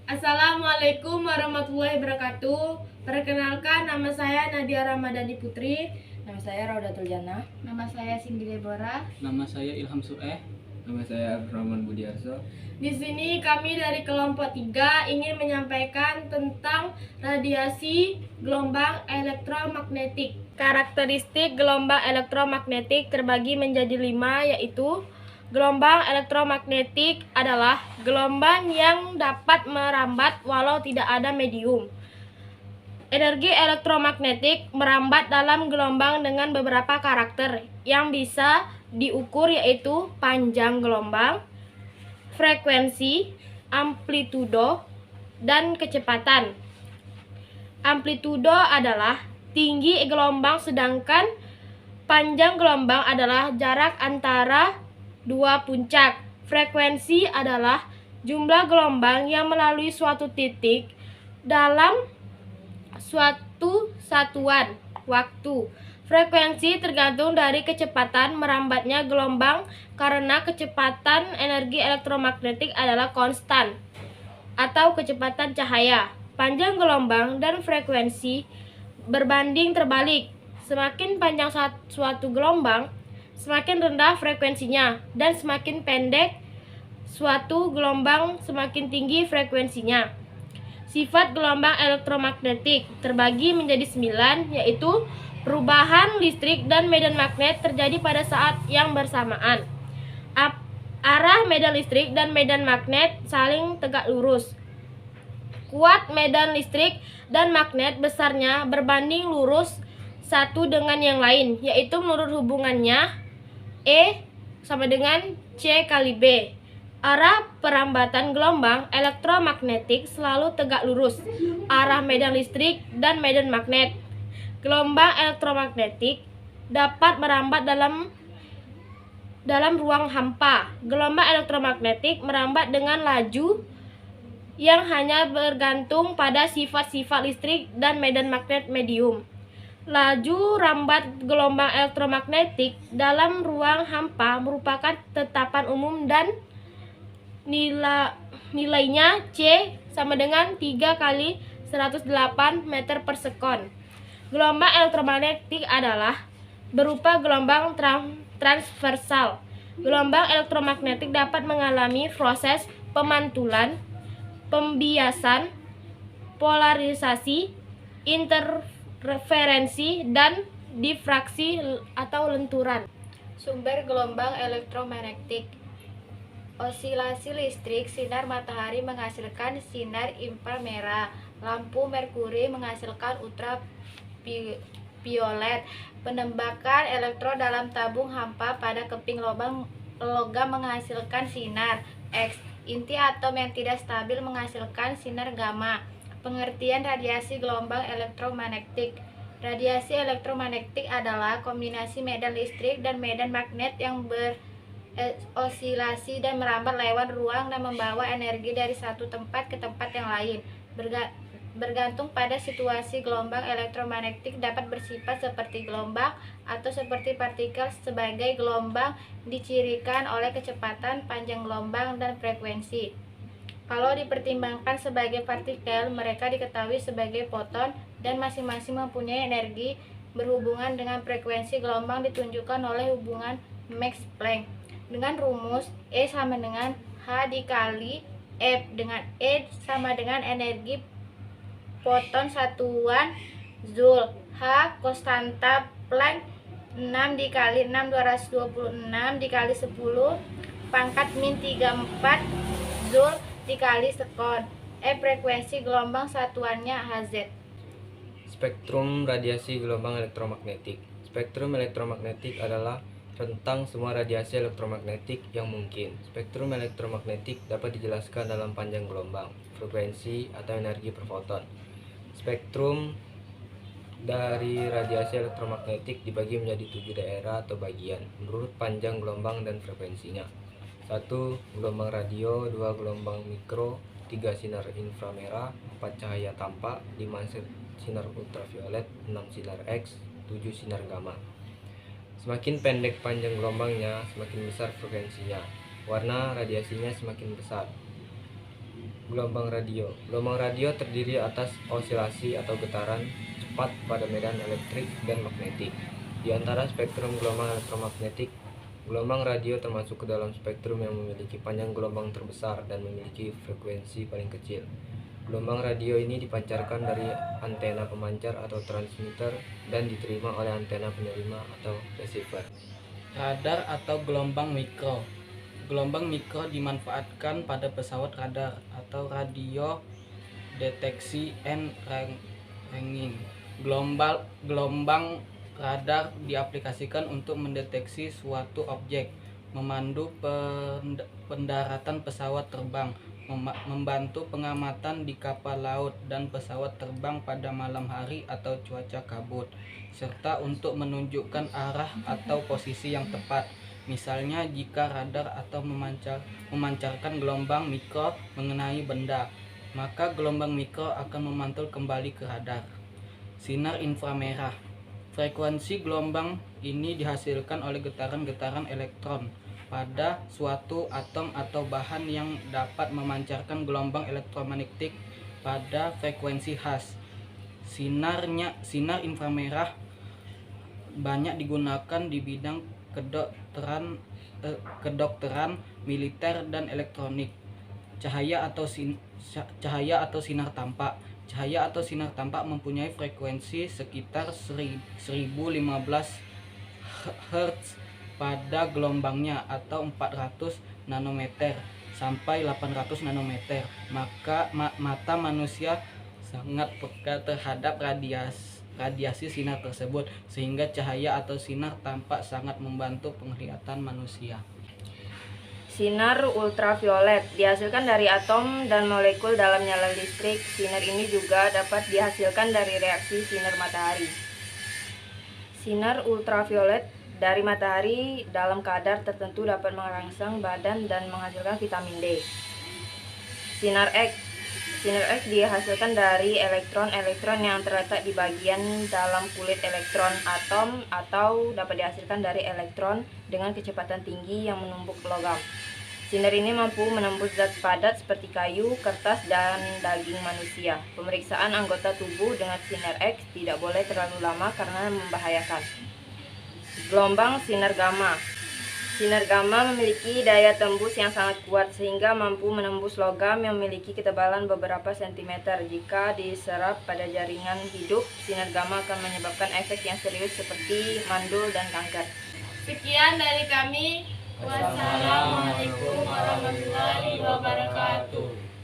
Assalamualaikum warahmatullahi wabarakatuh. Perkenalkan, nama saya Nadia Ramadhani Putri. Nama saya Raudatul Jannah. Nama saya Cindy Deborah. Nama saya Ilham Sueh. Nama saya Abdurrahman Budiarso. Di sini kami dari kelompok 3 ingin menyampaikan tentang radiasi gelombang elektromagnetik. Karakteristik gelombang elektromagnetik terbagi menjadi 5, yaitu gelombang elektromagnetik adalah gelombang yang dapat merambat walau tidak ada medium. Energi elektromagnetik merambat dalam gelombang dengan beberapa karakter yang bisa diukur, yaitu panjang gelombang, frekuensi, amplitudo, dan kecepatan. Amplitudo adalah tinggi gelombang, sedangkan panjang gelombang adalah jarak antara dua puncak. Frekuensi adalah jumlah gelombang yang melalui suatu titik dalam suatu satuan waktu. Frekuensi tergantung dari kecepatan merambatnya gelombang karena kecepatan energi elektromagnetik adalah konstan atau kecepatan cahaya. Panjang gelombang dan frekuensi berbanding terbalik. Semakin panjang suatu gelombang, semakin rendah frekuensinya, dan semakin pendek suatu gelombang, semakin tinggi frekuensinya. Sifat gelombang elektromagnetik terbagi menjadi 9, yaitu perubahan listrik dan medan magnet terjadi pada saat yang bersamaan. Arah medan listrik dan medan magnet saling tegak lurus. Kuat medan listrik dan magnet besarnya berbanding lurus satu dengan yang lain, yaitu menurut hubungannya E sama dengan C kali B. Arah perambatan gelombang elektromagnetik selalu tegak lurus. Arah medan listrik dan medan magnet. Gelombang elektromagnetik dapat merambat dalam ruang hampa. Gelombang elektromagnetik merambat dengan laju yang hanya bergantung pada sifat-sifat listrik dan medan magnet medium. Laju rambat gelombang elektromagnetik dalam ruang hampa merupakan tetapan umum dan nilainya C sama dengan 3 kali 108 meter per sekon. Gelombang elektromagnetik adalah berupa gelombang transversal. Gelombang elektromagnetik dapat mengalami proses pemantulan, pembiasan, polarisasi, interferensi, dan difraksi atau lenturan. Sumber gelombang elektromagnetik. Osilasi listrik. Sinar matahari menghasilkan sinar inframerah. Lampu merkuri menghasilkan ultraviolet. Penembakan elektron dalam tabung hampa pada keping logam menghasilkan sinar X. Inti atom yang tidak stabil menghasilkan sinar gamma. Pengertian radiasi gelombang elektromagnetik. Radiasi elektromagnetik adalah kombinasi medan listrik dan medan magnet yang berosilasi dan merambat lewat ruang dan membawa energi dari satu tempat ke tempat yang lain. Bergantung pada situasi, gelombang elektromagnetik dapat bersifat seperti gelombang atau seperti partikel. Sebagai gelombang dicirikan oleh kecepatan, panjang gelombang, dan frekuensi. Kalau dipertimbangkan sebagai partikel, mereka diketahui sebagai foton dan masing-masing mempunyai energi. Berhubungan dengan frekuensi, gelombang ditunjukkan oleh hubungan Max Planck dengan rumus E sama dengan H dikali F, dengan E sama dengan energi foton satuan Joule. H konstanta Planck 6 dikali 6 226 dikali 10 pangkat min 34 Joule dikali sekon. F frekuensi gelombang satuannya Hz. Spektrum radiasi gelombang elektromagnetik. Spektrum elektromagnetik adalah rentang semua radiasi elektromagnetik yang mungkin. Spektrum elektromagnetik dapat dijelaskan dalam panjang gelombang, frekuensi, atau energi per foton. Spektrum dari radiasi elektromagnetik dibagi menjadi 7 daerah atau bagian menurut panjang gelombang dan frekuensinya. 1. Gelombang radio, 2. Gelombang mikro, 3. Sinar inframerah, 4. Cahaya tampak, 5. Sinar ultraviolet, 6. Sinar X, 7. Sinar gamma. Semakin pendek panjang gelombangnya, semakin besar frekuensinya. Warna radiasinya semakin besar. Gelombang radio. Gelombang radio terdiri atas osilasi atau getaran cepat pada medan elektrik dan magnetik. Di antara spektrum gelombang elektromagnetik, gelombang radio termasuk ke dalam spektrum yang memiliki panjang gelombang terbesar dan memiliki frekuensi paling kecil. Gelombang radio ini dipancarkan dari antena pemancar atau transmitter dan diterima oleh antena penerima atau receiver. Radar atau gelombang mikro. Gelombang mikro dimanfaatkan pada pesawat radar atau radio deteksi and ranging. Gelombang radar diaplikasikan untuk mendeteksi suatu objek, memandu pendaratan pesawat terbang, membantu pengamatan di kapal laut dan pesawat terbang pada malam hari atau cuaca kabut, serta untuk menunjukkan arah atau posisi yang tepat. Misalnya jika radar atau memancarkan gelombang mikro mengenai benda, maka gelombang mikro akan memantul kembali ke radar. Sinar inframerah. Frekuensi gelombang ini dihasilkan oleh getaran-getaran elektron pada suatu atom atau bahan yang dapat memancarkan gelombang elektromagnetik pada frekuensi khas. Sinar inframerah banyak digunakan di bidang kedokteran, militer, dan elektronik. Cahaya atau sinar tampak. Cahaya atau sinar tampak mempunyai frekuensi sekitar 1015 Hz pada gelombangnya atau 400 nanometer sampai 800 nanometer. Maka mata manusia sangat peka terhadap radiasi sinar tersebut, sehingga cahaya atau sinar tampak sangat membantu penglihatan manusia. Sinar ultraviolet dihasilkan dari atom dan molekul dalam nyala listrik. Sinar ini juga dapat dihasilkan dari reaksi sinar matahari. Sinar ultraviolet dari matahari dalam kadar tertentu dapat merangsang badan dan menghasilkan vitamin D. Sinar X dihasilkan dari elektron-elektron yang terletak di bagian dalam kulit elektron atom, atau dapat dihasilkan dari elektron dengan kecepatan tinggi yang menumpuk logam. Sinar ini mampu menembus zat padat seperti kayu, kertas, dan daging manusia. Pemeriksaan anggota tubuh dengan sinar X tidak boleh terlalu lama karena membahayakan. Gelombang sinar gamma. Sinar gamma memiliki daya tembus yang sangat kuat sehingga mampu menembus logam yang memiliki ketebalan beberapa sentimeter. Jika diserap pada jaringan hidup, sinar gamma akan menyebabkan efek yang serius seperti mandul dan kanker. Sekian dari kami. Wassalamualaikum warahmatullahi wabarakatuh.